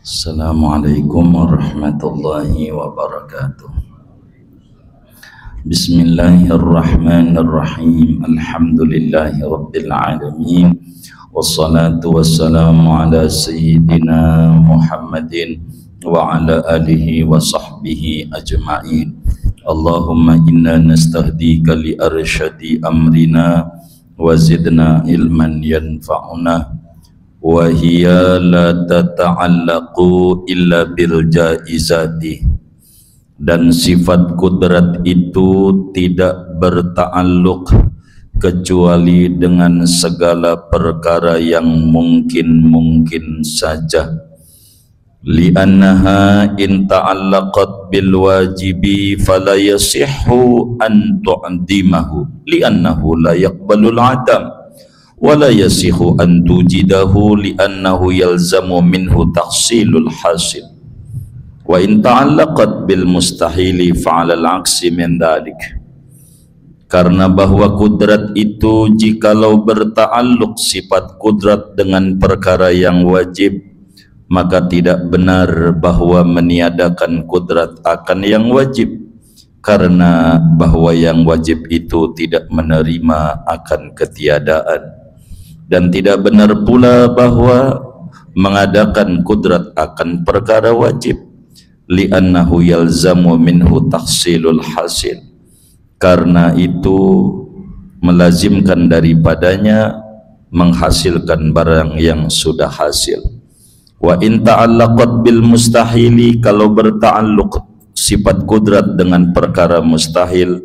Assalamualaikum warahmatullahi wabarakatuh. Bismillahirrahmanirrahim. Alhamdulillahi rabbil alamin. Wassalatu wassalamu ala sayyidina Muhammadin wa ala alihi wa sahbihi ajma'in. Allahumma inna nastahdika li arsyadi amrina wa zidna ilman yanfa'una wa hiya la tata'allaqu illa bil jaizati, dan sifat kudrat itu tidak berta'alluq kecuali dengan segala perkara yang mungkin saja. Li'annaha in ta'allaqat bil wajibi fala yasihhu an tu'dimahu li'annahu la yaqbalul adam wala yasihu an tujidahu li'annahu yalzamu minhu tahsilul hasil, wa in ta'allaqat bil mustahili fa'ala al-aksi min dhalik. Karena bahwa kudrat itu jikalau berta'alluq sifat kudrat dengan perkara yang wajib, maka tidak benar bahwa meniadakan kudrat akan yang wajib, karena bahwa yang wajib itu tidak menerima akan ketiadaan. Dan tidak benar pula bahwa mengadakan kudrat akan perkara wajib, li'annahu yalzamu minhu tahsilul hasil, karena itu melazimkan daripadanya menghasilkan barang yang sudah hasil. Wa in ta'allaqat bil mustahili, kalau berta'alluq sifat kudrat dengan perkara mustahil,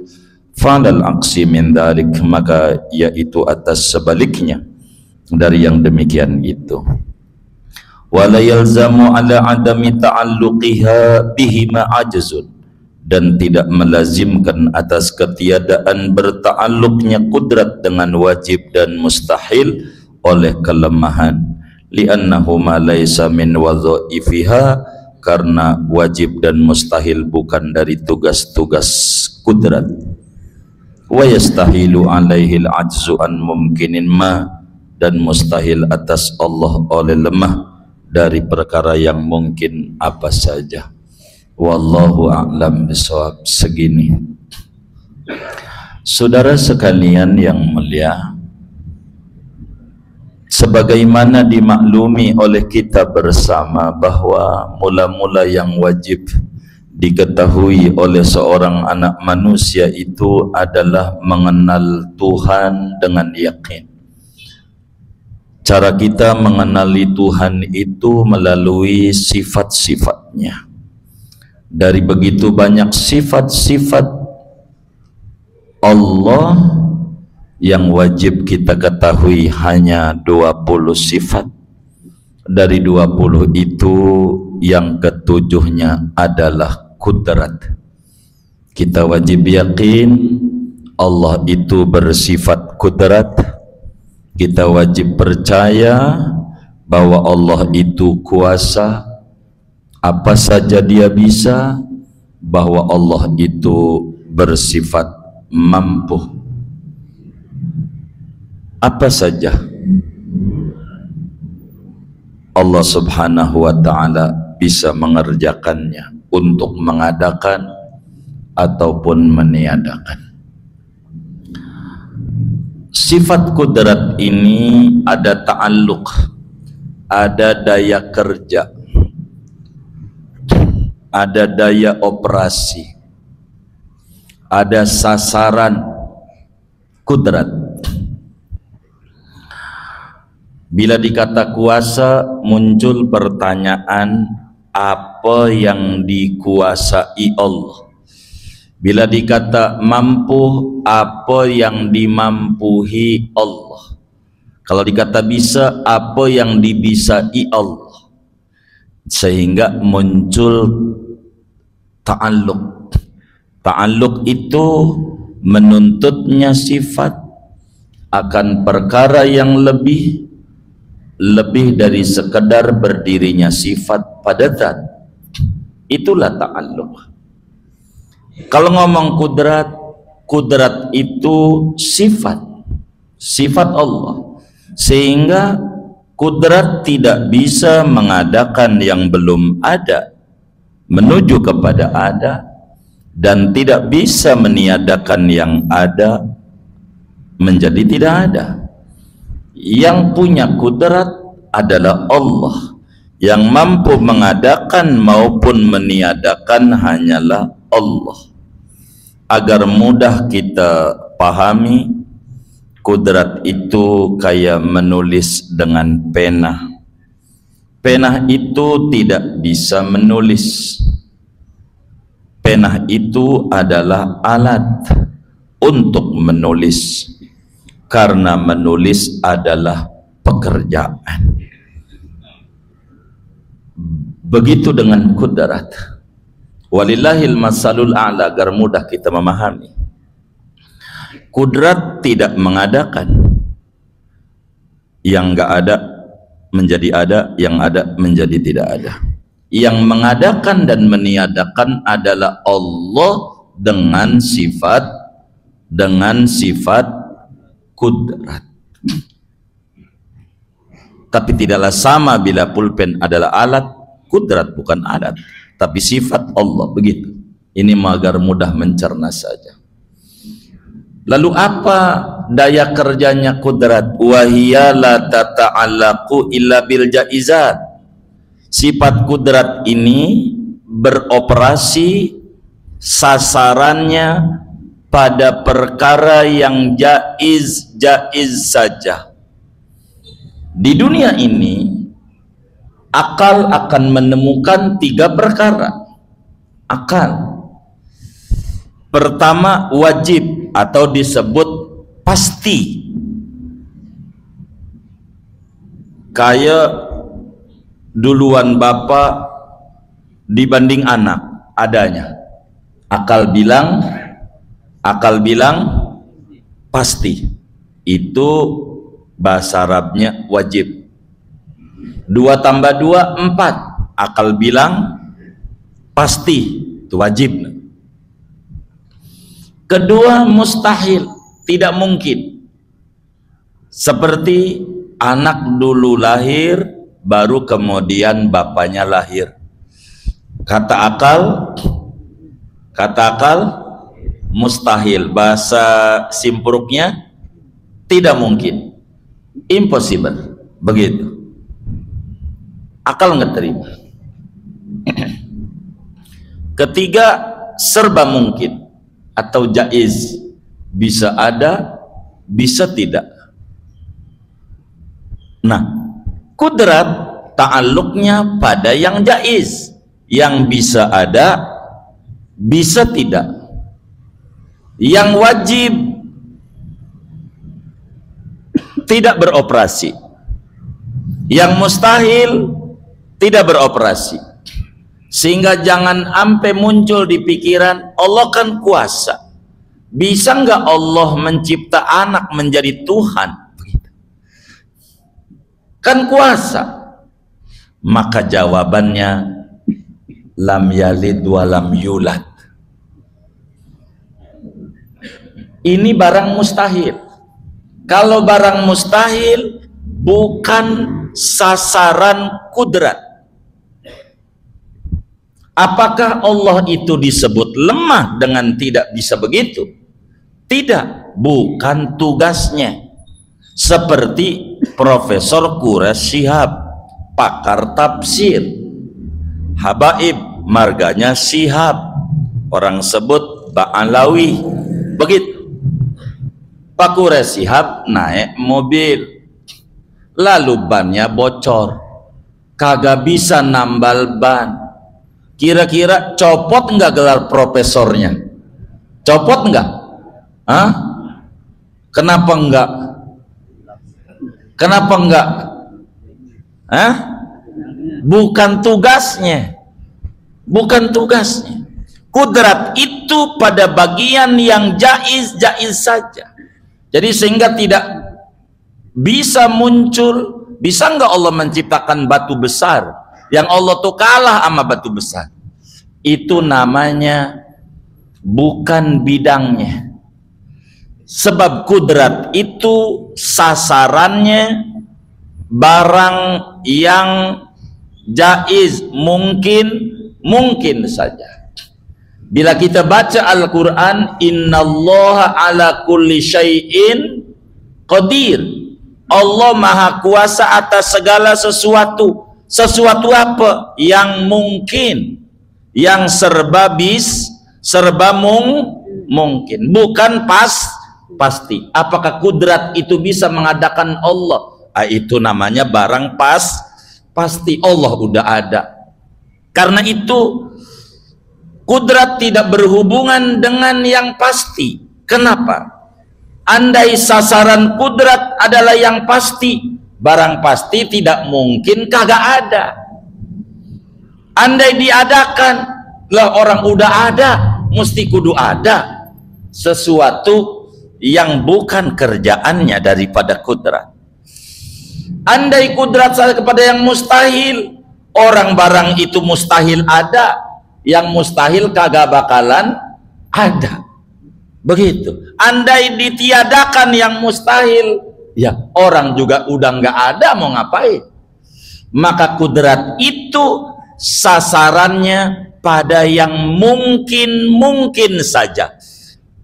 fa'alal aksi min dhalik, maka yaitu atas sebaliknya dari yang demikian itu. Wala yalzamu ala adami ta'alluqiha bihima ajzun, dan tidak melazimkan atas ketiadaan berta'alluqnya kudrat dengan wajib dan mustahil oleh kelemahan, li'annahuma laysa min wadha'ifiha, karena wajib dan mustahil bukan dari tugas-tugas kudrat. Wa yastahilu alaihi al-ajzu an mumkinin ma, dan mustahil atas Allah oleh lemah dari perkara yang mungkin apa saja. Wallahu a'lam bishawab. Segini, saudara sekalian yang mulia, sebagaimana dimaklumi oleh kita bersama bahwa mula-mula yang wajib diketahui oleh seorang anak manusia itu adalah mengenal Tuhan dengan yakin. Cara kita mengenali Tuhan itu melalui sifat-sifatnya. Dari begitu banyak sifat-sifat Allah yang wajib kita ketahui hanya 20 sifat. Dari 20 itu yang ketujuhnya adalah kudrat. Kita wajib yakin Allah itu bersifat kudrat. Kita wajib percaya bahwa Allah itu kuasa, apa saja Dia bisa, bahwa Allah itu bersifat mampu, apa saja Allah subhanahu wa ta'ala bisa mengerjakannya untuk mengadakan ataupun meniadakan. Sifat kudrat ini ada ta'alluq, ada daya kerja, ada daya operasi, ada sasaran kudrat. Bila dikata kuasa, muncul pertanyaan, apa yang dikuasai Allah? Bila dikata mampu, apa yang dimampuhi Allah? Kalau dikata bisa, apa yang dibisai Allah? Sehingga muncul ta'alluq. Ta'alluq itu menuntutnya sifat akan perkara yang lebih dari sekedar berdirinya sifat pada zat. Itulah ta'alluq. Kalau ngomong kudrat, kudrat itu sifat Allah, sehingga Kudrat tidak bisa mengadakan yang belum ada menuju kepada ada, dan tidak bisa meniadakan yang ada menjadi tidak ada. Yang punya kudrat adalah Allah. Yang mampu mengadakan maupun meniadakan hanyalah Allah. Agar mudah kita pahami, kudrat itu kayak menulis dengan pena. Pena itu tidak bisa menulis. Pena itu adalah alat untuk menulis, karena menulis adalah pekerjaan. Begitu dengan kudrat. Walillahil masalul a'la, agar mudah kita memahami. Kudrat tidak mengadakan. Yang enggak ada menjadi ada, yang ada menjadi tidak ada. Yang mengadakan dan meniadakan adalah Allah dengan sifat kudrat. Tapi tidaklah sama bila pulpen adalah alat, kudrat bukan alat, tapi sifat Allah, begitu. Ini agar mudah mencerna saja. Lalu apa daya kerjanya kudrat? Wahiya la tata'allaqu illa bil jaizat. Sifat kudrat ini beroperasi, sasarannya pada perkara yang jaiz saja. Di dunia ini akal akan menemukan 3 perkara. Akal pertama wajib atau disebut pasti, kayak duluan bapak dibanding anak adanya. Akal bilang pasti. Itu bahasa Arabnya wajib. 2 tambah 2 4. Akal bilang pasti, itu wajib. Kedua mustahil, tidak mungkin. Seperti anak dulu lahir baru kemudian bapaknya lahir. Kata akal mustahil. Bahasa simpuruknya tidak mungkin, impossible, begitu. Akal nggak terima. Ketiga serba mungkin atau jaiz, bisa ada bisa tidak. Nah, kudrat ta'alluqnya pada yang jaiz, yang bisa ada bisa tidak. Yang wajib tidak beroperasi, yang mustahil tidak beroperasi. Sehingga jangan sampai muncul di pikiran, Allah kan kuasa, bisa nggak Allah mencipta anak menjadi Tuhan? Kan kuasa. Maka jawabannya lam yalid wa lam yulad. Ini barang mustahil. Kalau barang mustahil bukan sasaran kudrat. Apakah Allah itu disebut lemah dengan tidak bisa begitu? Tidak, bukan tugasnya. Seperti Profesor Quraish Shihab, pakar tafsir, habaib, marganya Shihab, orang sebut Ba'alawi, begitu. Pak Quraish Shihab naik mobil, lalu bannya bocor, kagak bisa nambal ban. Kira-kira copot enggak gelar profesornya? Copot enggak? Hah? Kenapa enggak? Kenapa enggak? Hah? Bukan tugasnya. Bukan tugasnya. Kudrat itu pada bagian yang jaiz saja. Jadi sehingga tidak bisa muncul, bisa enggak Allah menciptakan batu besar yang Allah tuh kalah sama batu besar? Itu namanya bukan bidangnya. Sebab kudrat itu sasarannya barang yang jaiz, mungkin saja. Bila kita baca Al-Quran, innallaha ala kulli syai'in qadir, Allah maha kuasa atas segala sesuatu. Sesuatu apa? Yang mungkin, yang serba mungkin, bukan pasti. Apakah kudrat itu bisa mengadakan Allah? Itu namanya barang pasti. Allah udah ada. Karena itu kudrat tidak berhubungan dengan yang pasti. Kenapa? Andai sasaran kudrat adalah yang pasti, barang pasti tidak mungkin kagak ada. Andai diadakan, lah orang udah ada, mesti kudu ada sesuatu yang bukan kerjaannya daripada kudrat. Andai kudrat saya kepada yang mustahil, orang barang itu mustahil ada, yang mustahil kagak bakalan ada. Begitu. Andai ditiadakan yang mustahil, ya orang juga udah nggak ada, mau ngapain? Maka kudrat itu sasarannya pada yang mungkin saja.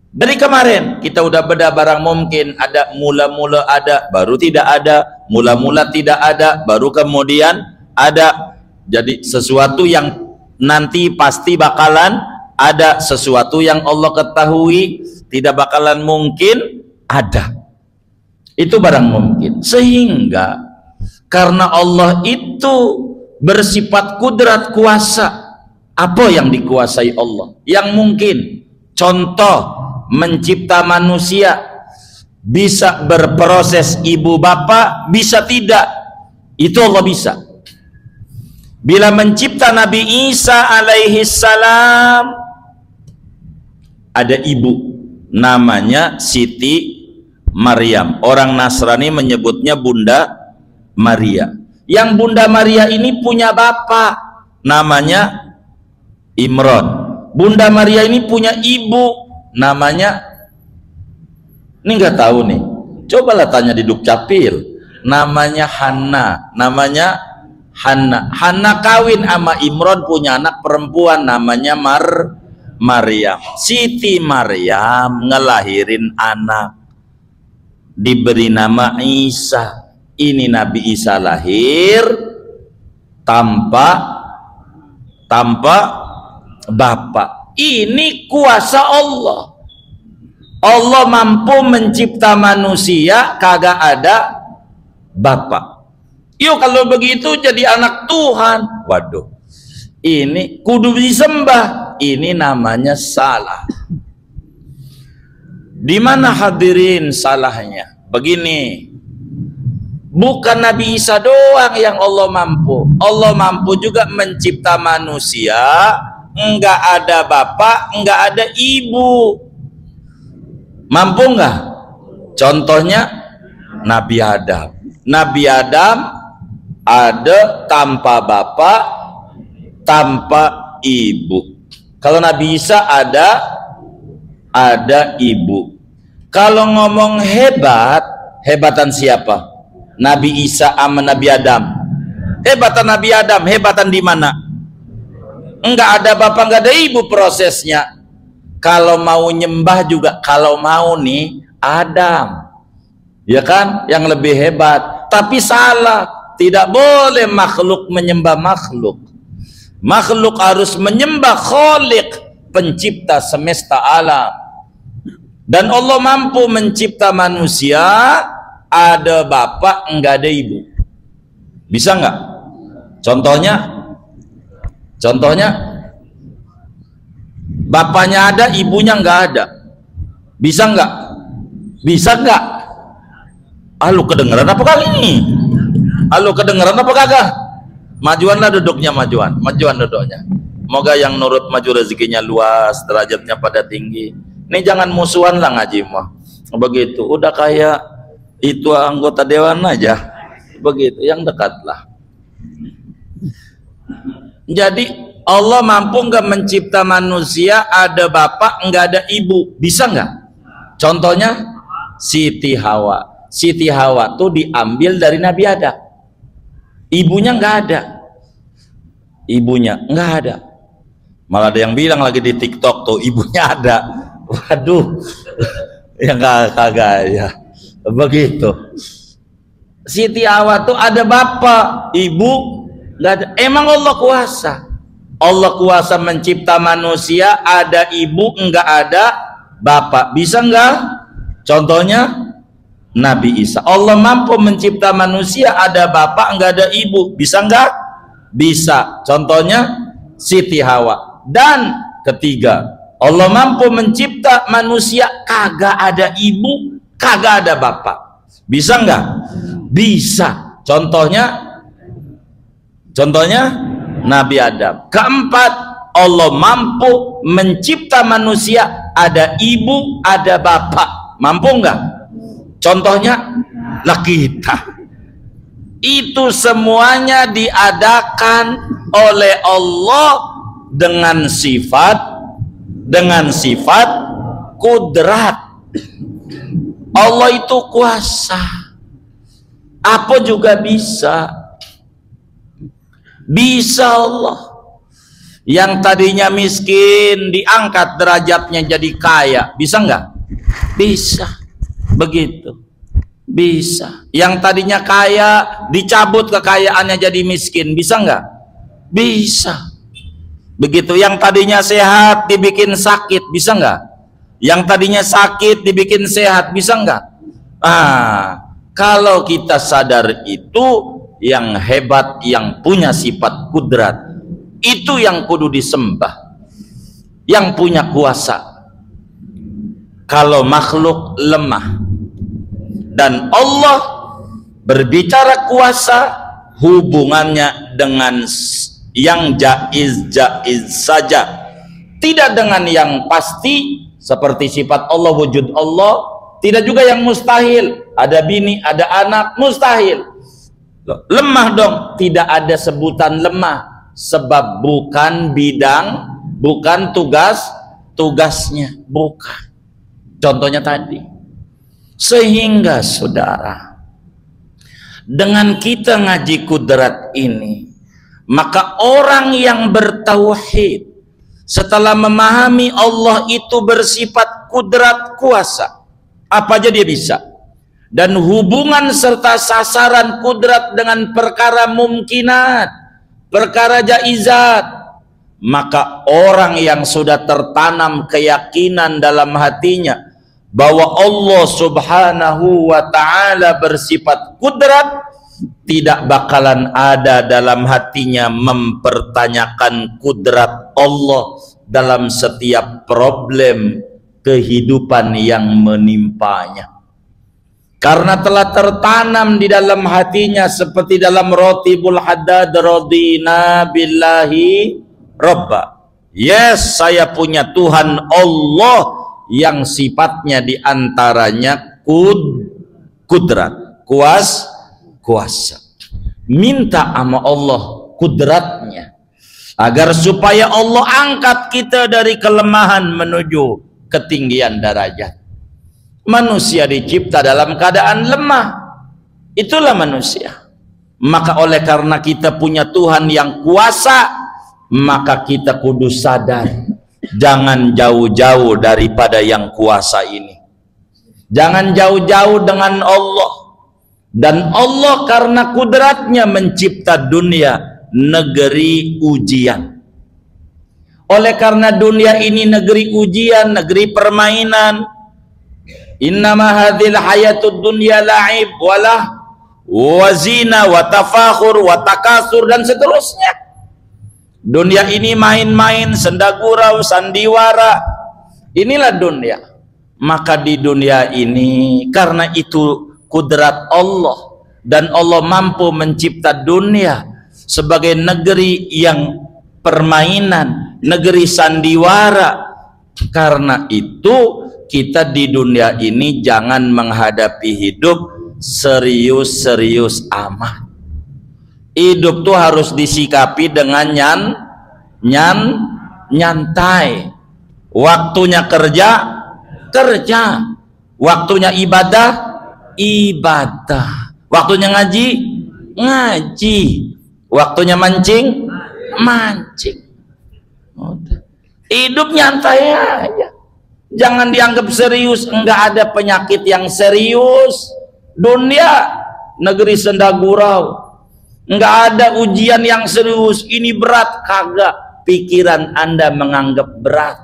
Dari kemarin kita udah bedah barang mungkin, ada mula-mula ada, baru tidak ada, mula-mula tidak ada, baru kemudian ada. Jadi sesuatu yang nanti pasti bakalan ada, sesuatu yang Allah ketahui tidak bakalan mungkin ada. Itu barang mungkin. Sehingga karena Allah itu bersifat kudrat, kuasa, apa yang dikuasai Allah? Yang mungkin. Contoh, mencipta manusia, bisa berproses ibu bapak, bisa tidak, itu Allah bisa. Bila mencipta Nabi Isa alaihi salam, ada ibu namanya Siti Maryam. Orang Nasrani menyebutnya Bunda Maria. Yang Bunda Maria ini punya bapak namanya Imron. Bunda Maria ini punya ibu namanya, ini nggak tahu nih, cobalah tanya di Dukcapil, namanya Hanna. Namanya Hanna kawin sama Imron, punya anak perempuan namanya Maryam. Siti Maryam ngelahirin anak, diberi nama Isa. Ini Nabi Isa lahir tanpa bapak. Ini kuasa Allah. Allah mampu mencipta manusia kagak ada bapak. Yuk kalau begitu jadi anak Tuhan. Waduh, ini kudu disembah. Ini namanya salah. Di mana hadirin salahnya? Begini, bukan Nabi Isa doang yang Allah mampu. Allah mampu juga mencipta manusia enggak ada bapak, enggak ada ibu. Mampu enggak? Contohnya Nabi Adam. Nabi Adam ada tanpa bapak, tanpa ibu. Kalau Nabi Isa ada ibu. Kalau ngomong hebat, hebatan siapa? Nabi Isa sama Nabi Adam. Hebatan Nabi Adam, hebatan di mana? Enggak ada bapak, enggak ada ibu prosesnya. Kalau mau nyembah juga, kalau mau nih Adam, ya kan, yang lebih hebat. Tapi salah, tidak boleh makhluk menyembah makhluk. Makhluk harus menyembah Khaliq, pencipta semesta alam. Dan Allah mampu mencipta manusia ada bapak enggak ada ibu. Bisa enggak? Contohnya bapaknya ada, ibunya enggak ada. Bisa enggak? Bisa enggak? Lu kedengeran apa kali ini? Lu kedengeran apa kagak? Majuanlah duduknya, majuan duduknya. Moga yang nurut maju rezekinya luas, derajatnya pada tinggi. Ini jangan musuhan lah ngaji mah. Begitu, udah kayak itu anggota dewan aja. Begitu, yang dekat lah. Jadi Allah mampu nggak mencipta manusia ada bapak nggak ada ibu? Bisa nggak? Contohnya Siti Hawa. Siti Hawa tuh diambil dari Nabi Adam. Ibunya nggak ada. Ibunya nggak ada. Malah ada yang bilang lagi di TikTok tuh ibunya ada. Waduh, ya kagak ya. Begitu. Siti Hawa tuh ada bapak, ibu nggak ada. Emang Allah kuasa. Allah kuasa mencipta manusia, ada ibu nggak ada bapak. Bisa nggak? Contohnya Nabi Isa. Allah mampu mencipta manusia, ada bapak nggak ada ibu. Bisa nggak? Bisa. Contohnya Siti Hawa. Dan ketiga, Allah mampu mencipta manusia kagak ada ibu, kagak ada bapak. Bisa nggak? Bisa. Contohnya Nabi Adam. Keempat, Allah mampu mencipta manusia ada ibu, ada bapak. Mampu nggak? Contohnya lah kita. Itu semuanya diadakan oleh Allah dengan sifat kudrat. Allah itu kuasa. Apa juga bisa. Bisa Allah. Yang tadinya miskin diangkat derajatnya jadi kaya. Bisa nggak? Bisa. Begitu. Bisa. Yang tadinya kaya dicabut kekayaannya jadi miskin. Bisa nggak? Bisa. Begitu. Yang tadinya sehat dibikin sakit. Bisa nggak? Yang tadinya sakit dibikin sehat. Bisa nggak? Kalau kita sadar itu, yang hebat, yang punya sifat kudrat, itu yang kudu disembah, yang punya kuasa. Kalau makhluk lemah, dan Allah berbicara kuasa, hubungannya dengan yang jaiz saja, tidak dengan yang pasti seperti sifat Allah, wujud Allah, tidak juga yang mustahil, ada bini, ada anak, mustahil. Lemah dong, tidak ada sebutan lemah, sebab bukan bidang, bukan tugasnya, bukan. Contohnya tadi. Sehingga saudara, dengan kita ngaji kudrat ini, maka orang yang bertauhid setelah memahami Allah itu bersifat kudrat kuasa, apa aja dia bisa. Dan hubungan serta sasaran kudrat dengan perkara mumkinat, perkara jaizat, maka orang yang sudah tertanam keyakinan dalam hatinya bahwa Allah subhanahu wa ta'ala bersifat kudrat, tidak bakalan ada dalam hatinya mempertanyakan kudrat Allah dalam setiap problem kehidupan yang menimpanya. Karena telah tertanam di dalam hatinya seperti dalam Rotibul Haddad, radina billahi robba. Yes, saya punya Tuhan Allah yang sifatnya diantaranya kudrat, kuasa. Minta sama Allah kudratnya, agar supaya Allah angkat kita dari kelemahan menuju ketinggian derajat. Manusia dicipta dalam keadaan lemah, itulah manusia. Maka oleh karena kita punya Tuhan yang kuasa, maka kita kudu sadar, jangan jauh-jauh daripada yang kuasa ini. Jangan jauh-jauh dengan Allah. Dan Allah karena kudratnya mencipta dunia negeri ujian. Oleh karena dunia ini negeri ujian, negeri permainan, innama hadhil hayatud dunya la'ib walah wazina wa tafakhur wa takasur dan seterusnya. Dunia ini main-main, sendagurau, sandiwara. Inilah dunia. Maka di dunia ini karena itu kudrat Allah, dan Allah mampu mencipta dunia sebagai negeri yang permainan, negeri sandiwara. Karena itu kita di dunia ini jangan menghadapi hidup serius-serius amat. Hidup tuh harus disikapi dengan nyantai. Waktunya kerja, waktunya ibadah. Waktunya ngaji, ngaji. Waktunya mancing, mancing. Hidup nyantai aja. Jangan dianggap serius. Enggak ada penyakit yang serius. Dunia negeri senda gurau. Enggak ada ujian yang serius. Ini berat, kagak. Pikiran Anda menganggap berat.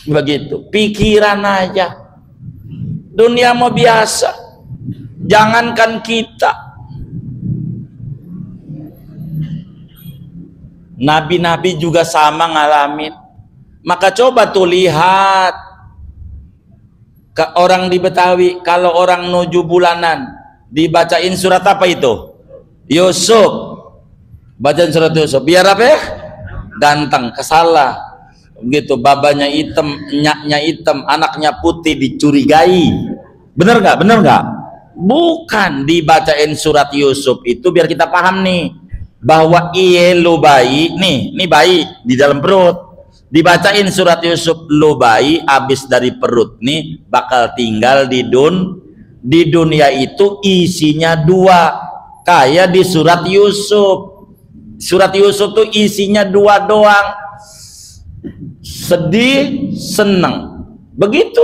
Begitu. Pikiran aja. Dunia mau biasa. Jangankan kita. Nabi-nabi juga sama ngalamin. Maka coba tuh lihat ke orang di Betawi, kalau orang nuju bulanan dibacain surat apa itu? Yusuf. Bacain surat Yusuf. Biar apa ya? Ganteng, kesalah. Begitu, babanya hitam, nyaknya hitam, anaknya putih, dicurigai. Bener nggak? Bener nggak? Bukan. Dibacain surat Yusuf itu biar kita paham nih, bahwa iye lo bayi nih bayi di dalam perut. Dibacain surat Yusuf, lo bayi habis dari perut nih bakal tinggal di dunia itu isinya dua, kayak di surat Yusuf. Surat Yusuf tuh isinya dua doang, sedih, senang, begitu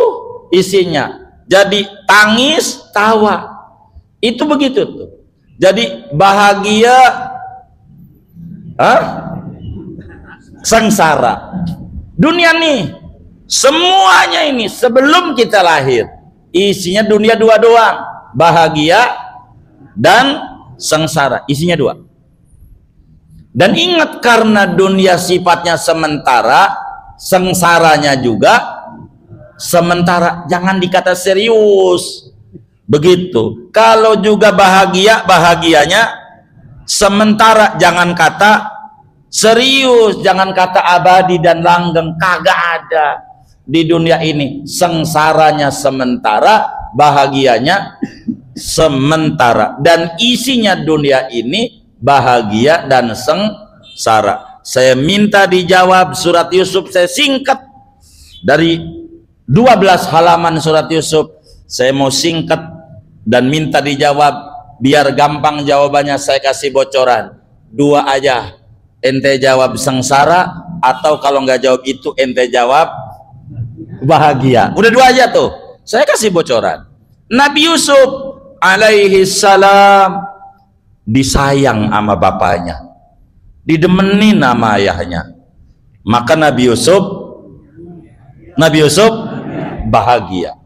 isinya. Jadi tangis, tawa, itu begitu tuh. Jadi bahagia, sengsara. Dunia nih semuanya ini sebelum kita lahir isinya dunia dua doang, bahagia dan sengsara, isinya dua. Dan ingat, karena dunia sifatnya sementara, sengsaranya juga sementara. Jangan dikata serius begitu. Kalau juga bahagia, bahagianya sementara. Jangan kata serius, jangan kata abadi dan langgeng. Kagak ada di dunia ini. Sengsaranya sementara, bahagianya sementara. Dan isinya dunia ini bahagia dan sengsara. Saya minta dijawab surat Yusuf. Saya singkat dari 12 halaman surat Yusuf. Saya mau singkat dan minta dijawab. Biar gampang jawabannya, saya kasih bocoran. Dua aja. Ente jawab sengsara, atau kalau nggak jawab itu ente jawab bahagia. Udah dua aja tuh. Saya kasih bocoran. Nabi Yusuf alaihi salam disayang sama bapaknya, didemenin sama ayahnya. Maka Nabi Yusuf bahagia.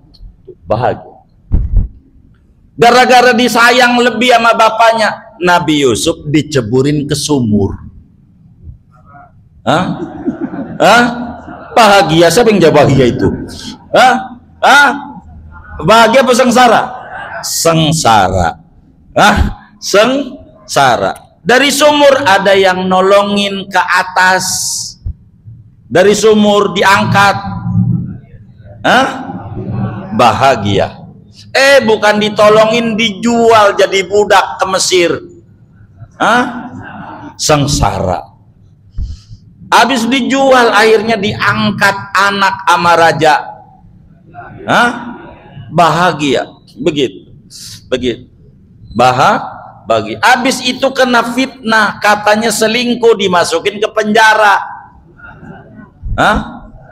Gara-gara disayang lebih sama bapaknya, Nabi Yusuf diceburin ke sumur. Bahagia. Siapa yang jawab bahagia itu? Bahagia apa sengsara? Sengsara. Sengsara. Dari sumur ada yang nolongin ke atas, dari sumur diangkat, bahagia. Bukan ditolongin, dijual jadi budak ke Mesir, sengsara. Habis dijual, akhirnya diangkat anak sama raja, bahagia. Begitu bahagia. Habis itu kena fitnah, katanya selingkuh, dimasukin ke penjara,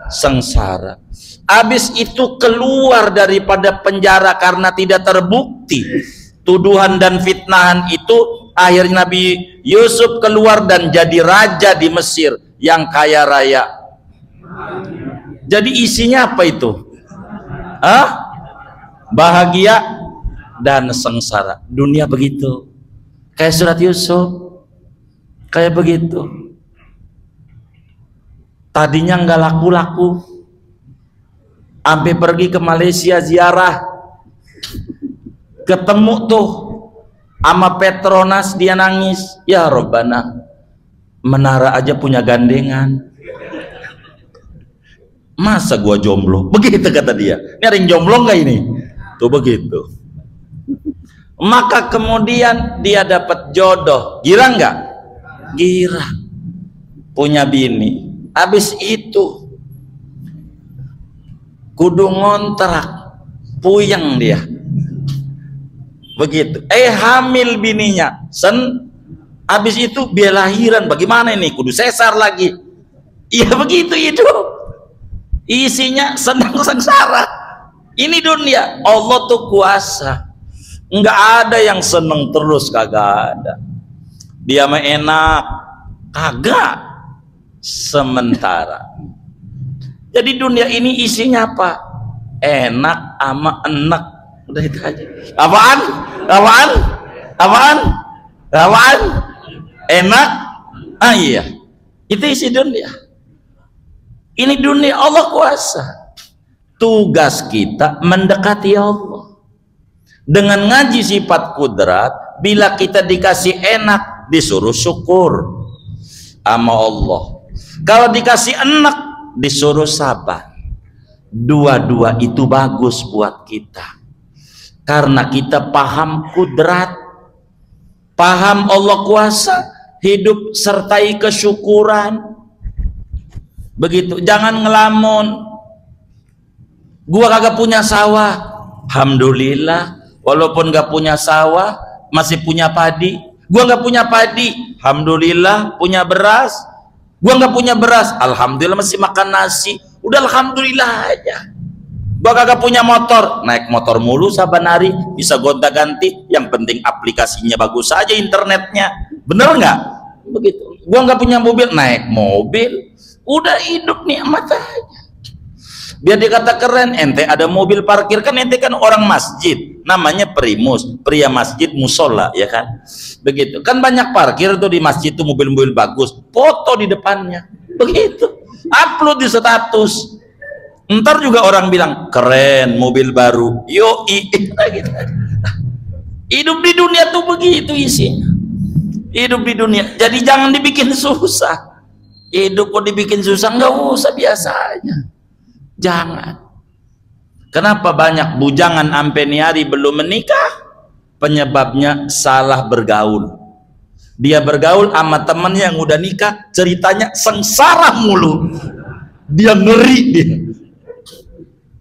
sengsara. Habis itu keluar daripada penjara karena tidak terbukti tuduhan dan fitnahan itu. Akhirnya Nabi Yusuf keluar dan jadi raja di Mesir yang kaya raya. Jadi isinya apa itu? Bahagia dan sengsara. Dunia begitu. Kayak surat Yusuf, kayak begitu. Tadinya nggak laku-laku, sampai pergi ke Malaysia ziarah, ketemu tuh sama Petronas, dia nangis, ya Robbana, menara aja punya gandengan, masa gua jomblo? Begitu kata dia. Ini ada yang jomblo nggak ini? Tuh begitu. Maka kemudian dia dapat jodoh. Girang nggak? Girang. Punya bini. Habis itu kudu ngontrak, puyeng dia. begitu. Hamil bininya, habis itu biaya lahiran, bagaimana ini? Kudu sesar lagi. Iya begitu hidup. Isinya senang sengsara. Ini dunia. Allah tuh kuasa. Nggak ada yang seneng terus, kagak ada. Dia mah enak, kagak. Sementara. Jadi dunia ini isinya apa? Enak ama enak. Udah itu aja. Apaan? Apaan? Apaan? Apaan? Enak? Ah iya. Itu isi dunia. Ini dunia, Allah kuasa. Tugas kita mendekati Allah. Dengan ngaji sifat kudrat, bila kita dikasih enak, disuruh syukur sama Allah. Kalau dikasih enak, disuruh sabar. Dua-dua itu bagus buat kita. Karena kita paham kudrat, paham Allah kuasa, hidup sertai kesyukuran. Begitu, jangan ngelamun. Gua kagak punya sawah, alhamdulillah. Walaupun gak punya sawah, masih punya padi. Gua gak punya padi, alhamdulillah. Punya beras, gua gak punya beras, alhamdulillah masih makan nasi. Udah alhamdulillah aja. Gua kagak punya motor, naik motor mulu saban hari, bisa gonta-ganti. Yang penting aplikasinya bagus saja, internetnya. Bener nggak? Begitu. Gua nggak punya mobil, naik mobil. Udah hidup nikmat aja. Biar dikata keren, ente ada mobil parkir, kan ente kan orang masjid, namanya primus, pria masjid musola, ya kan? Begitu. Kan banyak parkir tuh di masjid tuh, mobil-mobil bagus, foto di depannya. Begitu. Upload di status. Ntar juga orang bilang keren mobil baru, yoi. Hidup di dunia tuh begitu isinya. Hidup di dunia, jadi jangan dibikin susah. Hidup kok dibikin susah, nggak usah, biasa aja. Jangan. Kenapa banyak bujangan ampe hari belum menikah? Penyebabnya salah bergaul. Dia bergaul sama temen yang udah nikah, ceritanya sengsara mulu. Dia ngeri dia.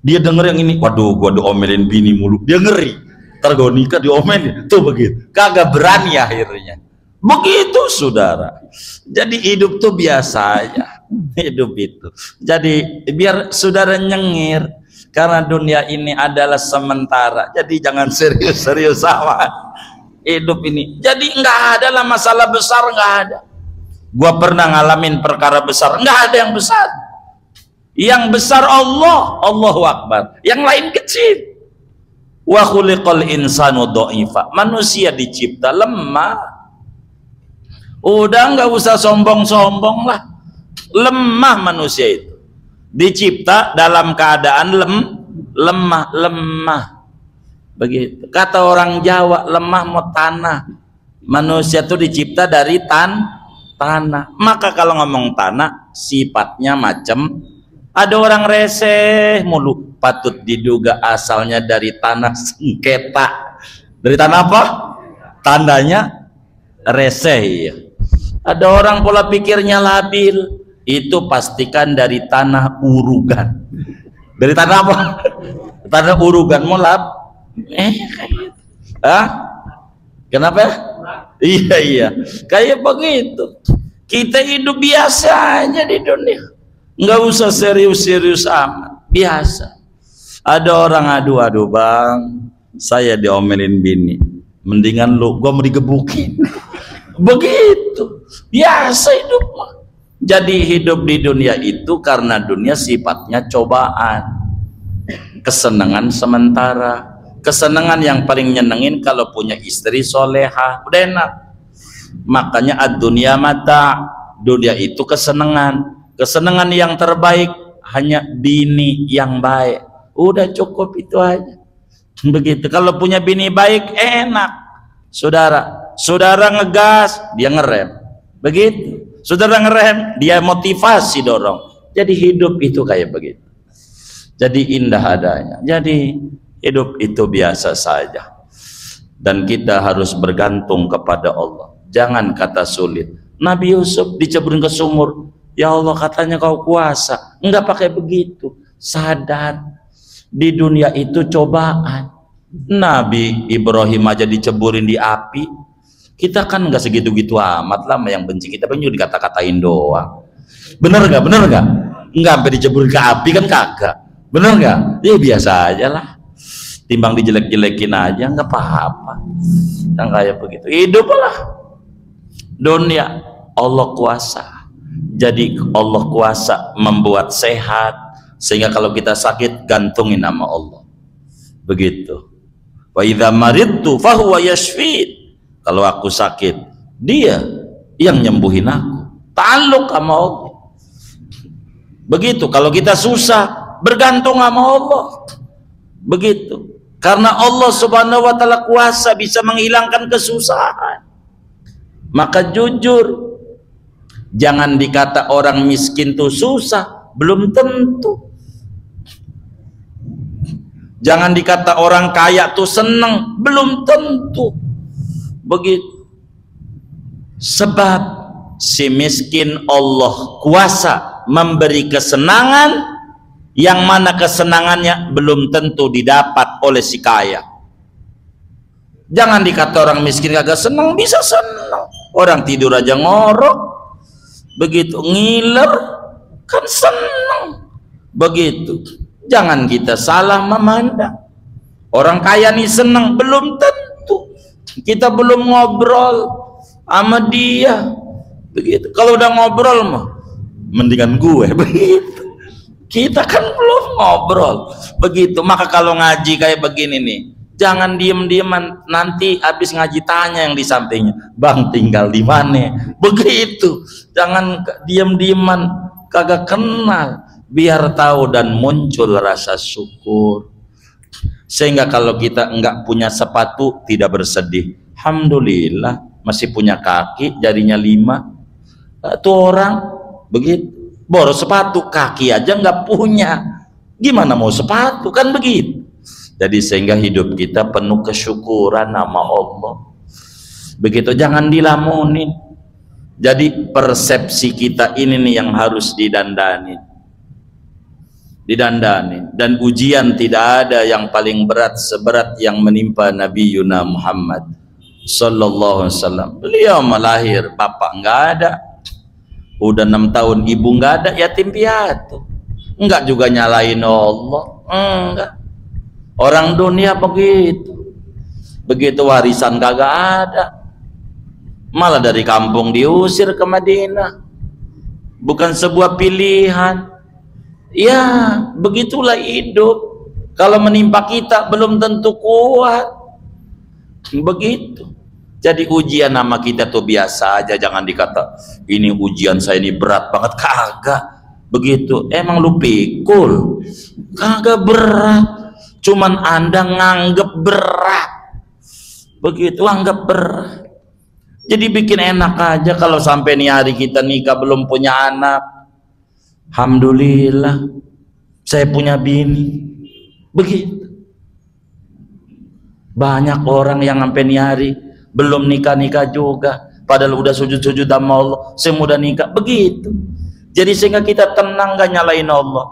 Dia denger yang ini, waduh gua diomelin bini mulu, dia ngeri. Ntar gua nikah diomelin, tuh begitu. Kagak berani akhirnya. Begitu saudara. Jadi hidup tuh biasa aja. Hidup itu. Jadi biar saudara nyengir. Karena dunia ini adalah sementara. Jadi jangan serius-serius amat. Hidup ini. Jadi nggak ada lah masalah besar, nggak ada. Gua pernah ngalamin perkara besar, nggak ada yang besar. Yang besar Allah, Allahu Akbar. Yang lain kecil. Wa khuliqal insanu dha'ifa. Manusia dicipta lemah. Udah nggak usah sombong-sombong lah. Lemah manusia itu. Dicipta dalam keadaan lemah. Begitu. Kata orang Jawa, lemah mau tanah. Manusia itu dicipta dari tanah. Maka kalau ngomong tanah, sifatnya macam. Ada orang reseh mulu, patut diduga asalnya dari tanah sengketa. Dari tanah apa? Tandanya reseh ya. Ada orang pola pikirnya labil, itu pastikan dari tanah urugan. Dari tanah apa? Tanah urugan mau kenapa? Iya. Kayak begitu. Kita hidup biasa aja di dunia. Nggak usah serius-serius amat, biasa. Ada orang adu bang, saya diomelin bini, mendingan lu, gua mau digebukin. Begitu, biasa hidup. Jadi hidup di dunia itu karena dunia sifatnya cobaan, kesenangan sementara. Kesenangan yang paling nyenengin kalau punya istri soleha, udah enak. Makanya ad-dunya mata, dunia itu kesenangan. Kesenangan yang terbaik hanya bini yang baik. Udah cukup itu aja. Begitu. Kalau punya bini baik enak. Saudara ngegas, dia ngerem. Begitu. Saudara ngerem, dia motivasi dorong. Jadi hidup itu kayak begitu. Jadi indah adanya. Jadi hidup itu biasa saja. Dan kita harus bergantung kepada Allah. Jangan kata sulit. Nabi Yusuf diceburin ke sumur. Ya Allah, katanya kau kuasa. Enggak pakai begitu. Sadar di dunia itu cobaan. Nabi Ibrahim aja diceburin di api. Kita kan nggak segitu-gitu amat lah, yang benci kita pun juga dikata-katain doang. Bener nggak? Bener nggak? Nggak sampai diceburin ke api kan kagak. Bener nggak? Ya biasa aja lah. Timbang dijelek-jelekin aja nggak apa-apa. Yang kayak begitu. Hiduplah. Dunia Allah kuasa. Jadi Allah kuasa membuat sehat, sehingga kalau kita sakit gantungin nama Allah. Begitu. Wa idza maridtu fahuwa yashfin. Kalau aku sakit, dia yang nyembuhin aku. Ta'alluq sama Allah. Begitu. Kalau kita susah, bergantung sama Allah. Begitu. Karena Allah Subhanahu wa taala kuasa bisa menghilangkan kesusahan. Maka jujur, jangan dikata orang miskin tuh susah, belum tentu. Jangan dikata orang kaya tuh seneng, belum tentu. Begitu. Sebab si miskin Allah kuasa memberi kesenangan, yang mana kesenangannya belum tentu didapat oleh si kaya. Jangan dikata orang miskin kagak senang, bisa senang. Orang tidur aja ngorok, begitu, ngiler kan senang. Begitu. Jangan kita salah memandang. Orang kaya nih senang, belum tentu. Kita belum ngobrol sama dia. Begitu. Kalau udah ngobrol mah mendingan gue. Begitu. Kita kan belum ngobrol. Begitu. Maka kalau ngaji kayak begini nih, jangan diem-dieman, nanti habis ngaji tanya yang di sampingnya, bang tinggal di mana? Begitu. Jangan diem-dieman, kagak kenal, biar tahu dan muncul rasa syukur. Sehingga kalau kita enggak punya sepatu tidak bersedih, alhamdulillah masih punya kaki, jarinya 5. Itu orang begitu, boros sepatu, kaki aja enggak punya, gimana mau sepatu, kan begitu. Jadi sehingga hidup kita penuh kesyukuran nama Allah. Begitu, jangan dilamunin. Jadi persepsi kita ini nih yang harus didandani. Dan ujian tidak ada yang paling berat seberat yang menimpa Nabi Yuna Muhammad sallallahu alaihi wasallam. Beliau melahir, bapak enggak ada. Udah 6 tahun ibu enggak ada, yatim piatu. Enggak juga nyalain Allah. Enggak. Orang dunia begitu. Begitu warisan kagak ada. Malah dari kampung diusir ke Madinah. Bukan sebuah pilihan. Ya, begitulah hidup. Kalau menimpa kita belum tentu kuat. Begitu. Jadi ujian nama kita tuh biasa aja, jangan dikata ini ujian saya ini berat banget, kagak. Begitu. Emang lu pikul? Kagak berat. Cuman Anda nganggep berat. Begitu, anggap berat. Jadi bikin enak aja kalau sampai nih hari kita nikah belum punya anak. Alhamdulillah saya punya bini. Begitu. Banyak orang yang sampai nih hari belum nikah-nikah juga, padahal udah sujud-sujud sama Allah, saya mudah nikah. Begitu. Jadi sehingga kita tenang, gak nyalain Allah.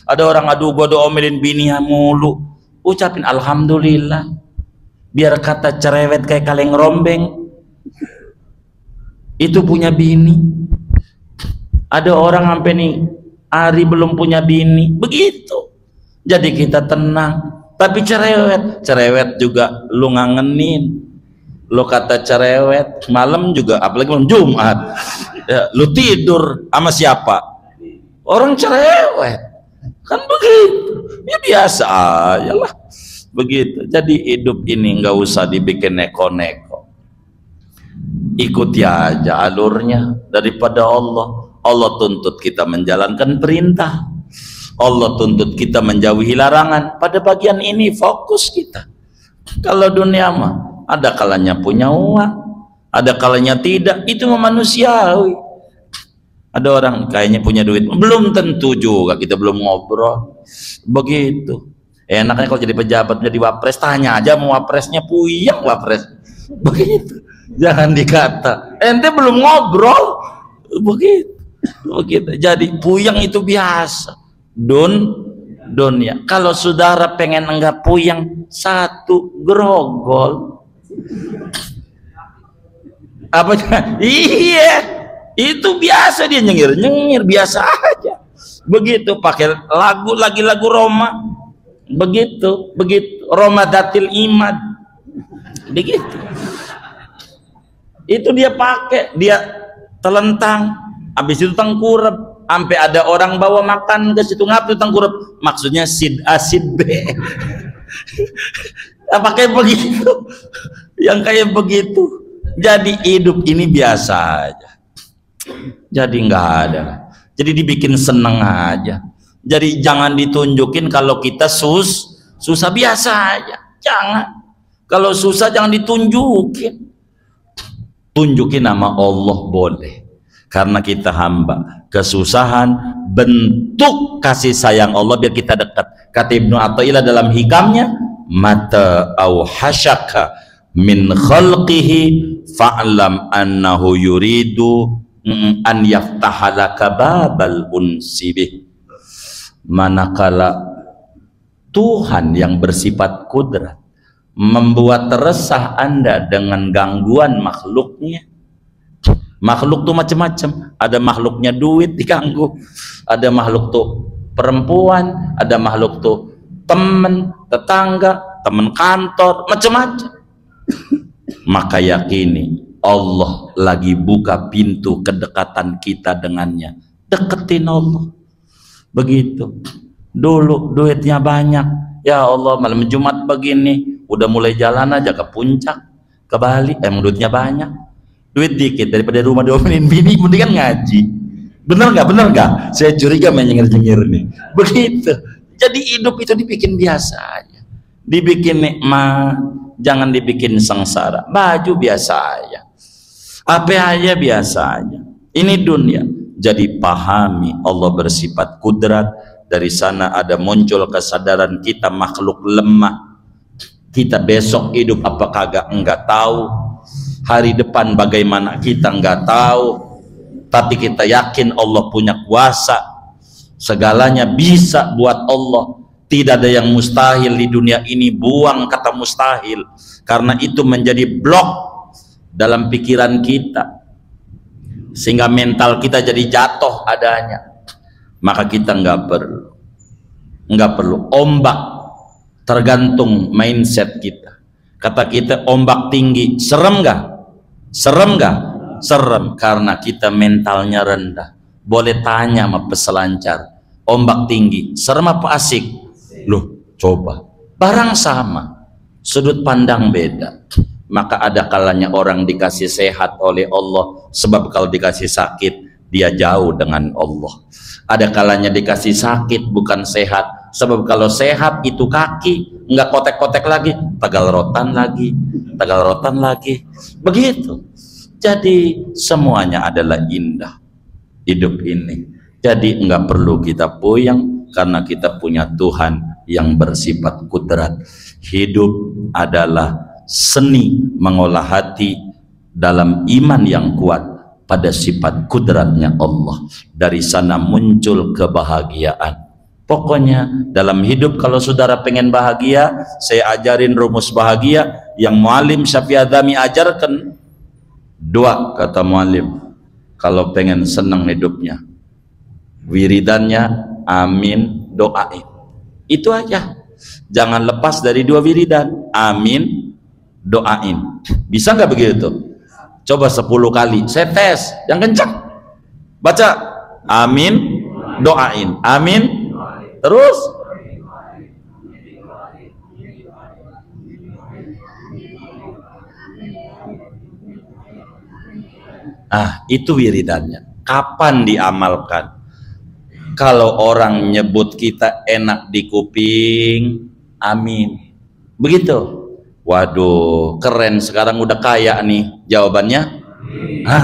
Ada orang, aduh gua diomelin bininya mulu, ucapin alhamdulillah. Biar kata cerewet kayak kaleng rombeng, itu punya bini. Ada orang sampai nih hari belum punya bini, begitu. Jadi kita tenang. Tapi cerewet juga lu ngangenin. Lu kata cerewet malam juga, apalagi malam Jumat ya, lu tidur sama siapa? Orang cerewet kan begitu. Ya biasa aja lah. Begitu. Jadi hidup ini nggak usah dibikin neko-neko. Ikuti aja alurnya daripada Allah. Allah tuntut kita menjalankan perintah. Allah tuntut kita menjauhi larangan. Pada bagian ini fokus kita. Kalau dunia mah ada kalanya punya uang, ada kalanya tidak, itu manusiawi. Ada orang kayaknya punya duit, belum tentu juga, kita belum ngobrol. Begitu. Enaknya kalau jadi pejabat, jadi wapres, tanya aja mau wapresnya, puyeng wapres. Begitu. Jangan dikata ente belum ngobrol. Begitu. Begitu. Jadi puyeng itu biasa. dunia. Kalau saudara pengen enggak puyeng, satu grogol. Apa? Iya, itu biasa dia nyengir biasa aja. Begitu pakai lagu lagi lagu Roma, begitu Roma datil imad, begitu. Itu dia pakai, dia telentang, habis itu tengkurap. Sampai ada orang bawa makan ke situ, ngapain tengkurap? Maksudnya sid A sid B. Pakai begitu, yang kayak begitu. Jadi hidup ini biasa aja. Jadi nggak ada. Jadi dibikin seneng aja. Jadi jangan ditunjukin kalau kita susah, biasa aja. Jangan. Kalau susah jangan ditunjukin. Tunjukin nama Allah boleh. Karena kita hamba, kesusahan bentuk kasih sayang Allah biar kita dekat. Kata Ibnu Athaillah dalam hikamnya, mata au hasyaka min khalqihi fa'lam annahu yuridu an yaftahalaka babal unsibih. Manakala Tuhan yang bersifat kudrat membuat resah Anda dengan gangguan makhluknya. Makhluk tuh macam-macam. Ada makhluknya duit diganggu, ada makhluk tuh perempuan, ada makhluk tuh teman, tetangga, teman kantor, macam-macam. Maka yakini Allah lagi buka pintu kedekatan kita dengannya. Deketin Allah. Begitu. Dulu duitnya banyak, ya Allah malam Jumat begini, udah mulai jalan aja ke puncak, ke Bali, duitnya banyak. Duit dikit daripada rumah diomelin bini, mendingan ngaji. Bener nggak? Saya curiga main nyengir nih. Begitu. Jadi hidup itu dibikin biasa aja, dibikin nikmat, jangan dibikin sengsara. Baju biasa aja, apa aja biasa aja. Ini dunia. Jadi pahami Allah bersifat kudrat. Dari sana ada muncul kesadaran kita makhluk lemah. Kita besok hidup apa kagak enggak tahu. Hari depan bagaimana kita nggak tahu, tapi kita yakin Allah punya kuasa, segalanya bisa buat Allah. Tidak ada yang mustahil di dunia ini. Buang kata mustahil, karena itu menjadi blok dalam pikiran kita, sehingga mental kita jadi jatuh adanya. Maka kita nggak perlu ombak, tergantung mindset kita. Kata kita ombak tinggi, serem nggak? Serem nggak? Serem, karena kita mentalnya rendah. Boleh tanya sama peselancar, ombak tinggi serem apa asik? Loh, coba barang sama, sudut pandang beda. Maka ada kalanya orang dikasih sehat oleh Allah, sebab kalau dikasih sakit dia jauh dengan Allah. Ada kalanya dikasih sakit bukan sehat, sebab kalau sehat itu kaki nggak kotek-kotek lagi, tegal rotan lagi, begitu. Jadi semuanya adalah indah hidup ini. Jadi nggak perlu kita puyeng, karena kita punya Tuhan yang bersifat kudrat. Hidup adalah seni mengolah hati dalam iman yang kuat pada sifat kudratnya Allah. Dari sana muncul kebahagiaan. Pokoknya dalam hidup, kalau saudara pengen bahagia, saya ajarin rumus bahagia yang Muallim Syafi'i Adzami ajarkan. Dua, kata Muallim, kalau pengen senang hidupnya, wiridannya amin, doain. Itu aja. Jangan lepas dari dua wiridan, amin, doain. Bisa nggak begitu? Coba 10 kali, saya tes yang kencang. Baca amin, doain, amin, terus itu wiridannya. Kapan diamalkan? Kalau orang nyebut kita enak di kuping, amin. Begitu. Waduh, keren, sekarang udah kaya nih jawabannya.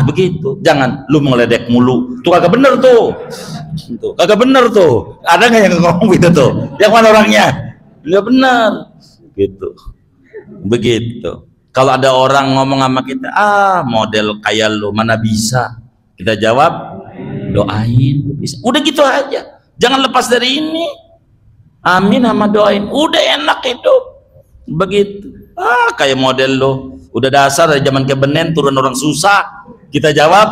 Begitu. Jangan lu ngeledek mulu. Tuh kagak bener tuh. Tuh, kagak bener tuh. Ada nggak yang ngomong gitu tuh? Yang mana orangnya? Nggak bener. Gitu. Begitu. Kalau ada orang ngomong sama kita, model kayak lu mana bisa, kita jawab doain, bisa. Udah gitu aja, jangan lepas dari ini. Amin sama doain, udah enak hidup. Begitu. Kayak model lo, udah dasar dari zaman kebenen turun orang susah, kita jawab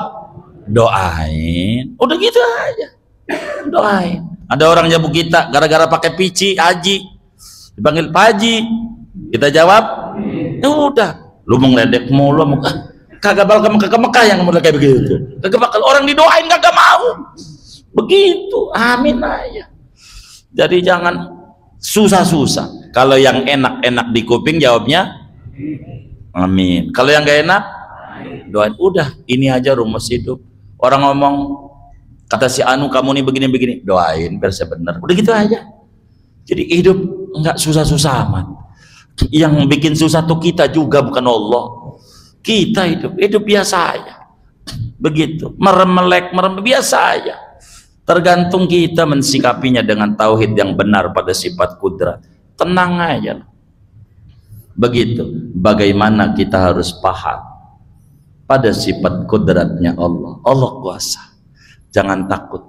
doain. Udah gitu aja. Doain. Ada orang jabu kita gara-gara pakai pici haji, dipanggil Pak Haji, kita jawab ya udah. Lu mau ngeledek mulu, kagak bakal ke Mekah yang model kayak begitu. Kagak bakal, orang didoain kagak mau. Begitu, amin aja. Jadi jangan susah-susah. Kalau yang enak-enak di kuping jawabnya amin. Kalau yang gak enak doain. Udah, ini aja rumus hidup. Orang ngomong, kata si Anu kamu nih begini-begini, doain biar saya bener. Udah gitu aja. Jadi hidup nggak susah-susah amat. Yang bikin susah tuh kita juga, bukan Allah. Kita hidup biasa aja. Begitu, merem biasa aja. Tergantung kita mensikapinya dengan tauhid yang benar pada sifat kudrat. Tenang aja. Begitu. Bagaimana kita harus paham pada sifat kudratnya Allah. Allah kuasa. Jangan takut.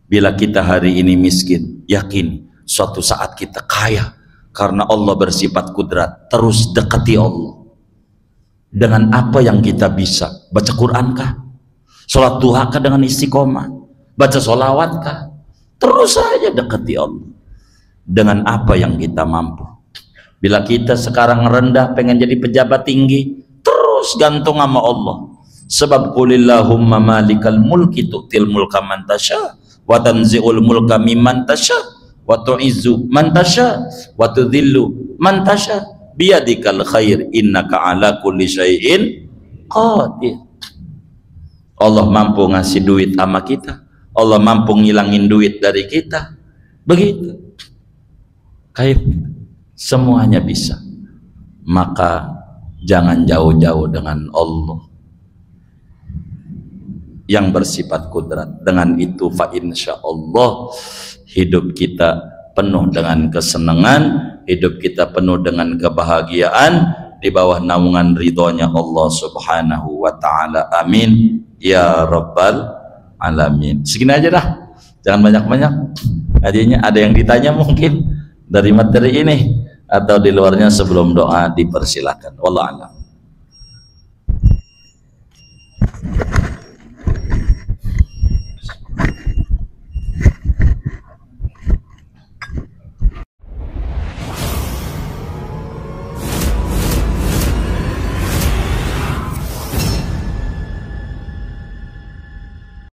Bila kita hari ini miskin, yakin suatu saat kita kaya karena Allah bersifat kudrat. Terus dekati Allah dengan apa yang kita bisa. Baca Quran kah? Sholat duha kah dengan istiqomah? Baca sholawat kah? Terus saja dekati Allah dengan apa yang kita mampu. Bila kita sekarang rendah pengen jadi pejabat tinggi, terus gantung sama Allah. Sebab qulillahumma malikal mulki tu'til mulka man tasha wa tanzi'ul mulka mimman tasha wa tu'izzu man tasha wa tudhillu man tasha biyadikal khair innaka ala kulli syai'in qadir. Allah mampu ngasih duit sama kita, Allah mampu ngilangin duit dari kita. Begitu. Kayak semuanya bisa. Maka jangan jauh-jauh dengan Allah yang bersifat kudrat. Dengan itu fa insyaallah hidup kita penuh dengan kesenangan, hidup kita penuh dengan kebahagiaan di bawah naungan ridhonya Allah subhanahu wa ta'ala. Amin ya rabbal alamin. Segini aja dah, jangan banyak-banyak. Adanya ada yang ditanya mungkin dari materi ini atau di luarnya, sebelum doa dipersilakan. Wallahu a'lam.